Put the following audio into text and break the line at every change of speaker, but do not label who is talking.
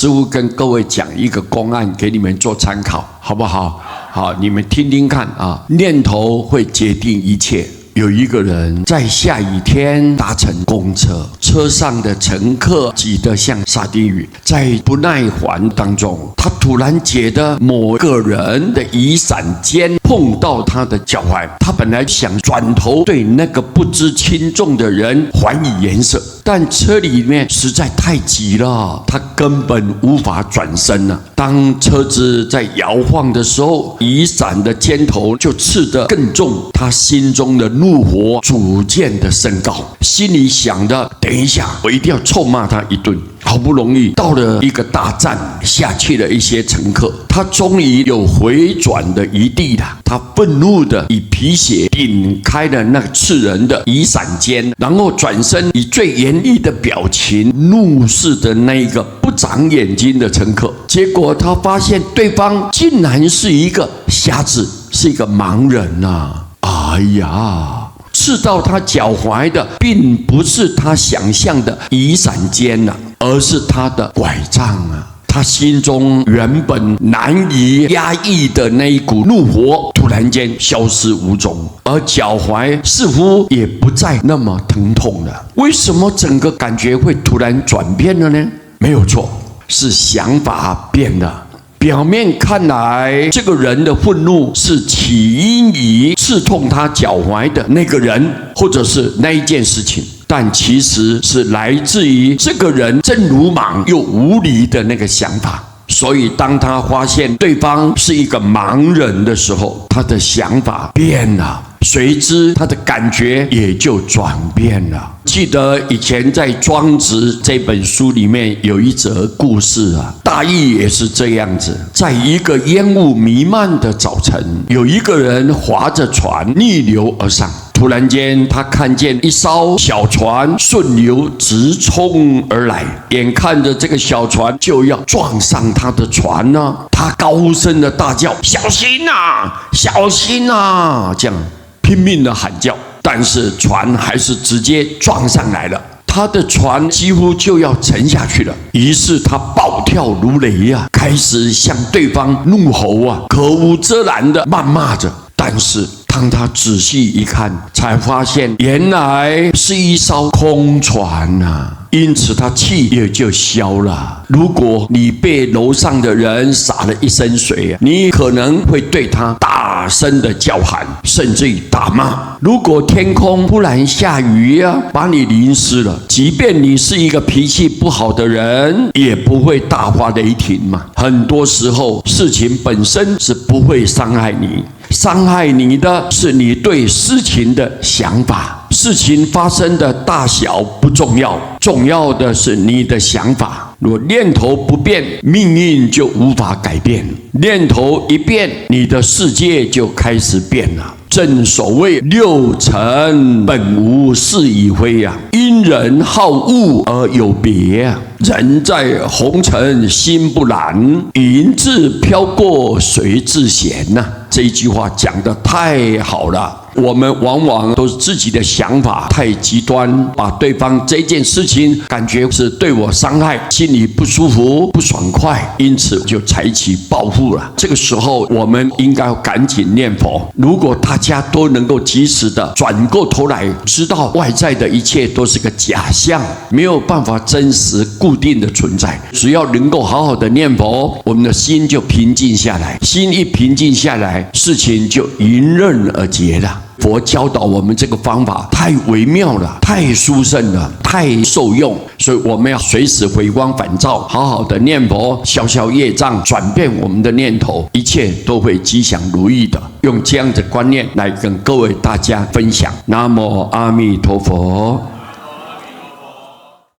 师父跟各位讲一个公案给你们做参考，好不好？好，你们听听看啊。念头会决定一切。有一个人在下雨天搭乘公车，车上的乘客挤得像沙丁鱼，在不耐烦当中，他突然觉得某个人的雨伞尖碰到他的脚踝，他本来想转头对那个不知轻重的人还以颜色，但车里面实在太挤了，他根本无法转身了。当车子在摇晃的时候，雨伞的尖头就刺得更重，他心中的怒火逐渐的升高，心里想的，等一下我一定要臭骂他一顿。好不容易到了一个大站，下去了一些乘客，他终于有回转的余地了。他愤怒的以皮鞋顶开了那个刺人的雨伞尖，然后转身以最严厉的表情怒视的那一个不长眼睛的乘客。结果他发现对方竟然是一个瞎子，是一个盲人啊！哎呀！刺到他脚踝的并不是他想象的雨伞尖啊，而是他的拐杖啊！他心中原本难以压抑的那一股怒火突然间消失无踪，而脚踝似乎也不再那么疼痛了。为什么整个感觉会突然转变了呢？没有错，是想法变了。表面看来，这个人的愤怒是起因于刺痛他脚踝的那个人，或者是那一件事情，但其实是来自于这个人真鲁莽又无理的那个想法。所以当他发现对方是一个盲人的时候，他的想法变了，随之他的感觉也就转变了。记得以前在《庄子》这本书里面有一则故事啊，大意也是这样子。在一个烟雾弥漫的早晨，有一个人划着船逆流而上。突然间，他看见一艘小船顺流直冲而来，眼看着这个小船就要撞上他的船呢，他高声的大叫：“小心啊，小心啊！”这样拼命的喊叫，但是船还是直接撞上来了。他的船几乎就要沉下去了，于是他暴跳如雷啊，开始向对方怒吼啊，口无遮拦的谩骂着。但是当他仔细一看，才发现原来是一艘空船啊，因此他气也就消了。如果你被楼上的人洒了一身水，你可能会对他大声的叫喊，甚至于打骂。如果天空突然下雨啊，把你淋湿了，即便你是一个脾气不好的人，也不会大发雷霆嘛。很多时候事情本身是不会伤害你，伤害你的是你对事情的想法。事情发生的大小不重要，重要的是你的想法。若念头不变，命运就无法改变；念头一变，你的世界就开始变了。正所谓六尘本无是与非啊，因人好恶而有别啊。人在红尘心不染，云自飘过谁自闲啊。这一句话讲得太好了。我们往往都是自己的想法太极端，把对方这件事情感觉是对我伤害，心里不舒服不爽快，因此就采取报复了。这个时候我们应该赶紧念佛。如果大家都能够及时的转过头来，知道外在的一切都是个假象，没有办法真实固定的存在，只要能够好好的念佛，我们的心就平静下来。心一平静下来，事情就迎刃而解了。佛教导我们这个方法太微妙了，太殊胜了，太受用，所以我们要随时回光返照，好好的念佛，消消业障，转变我们的念头，一切都会吉祥如意的。用这样的观念来跟各位大家分享。南无阿弥陀佛。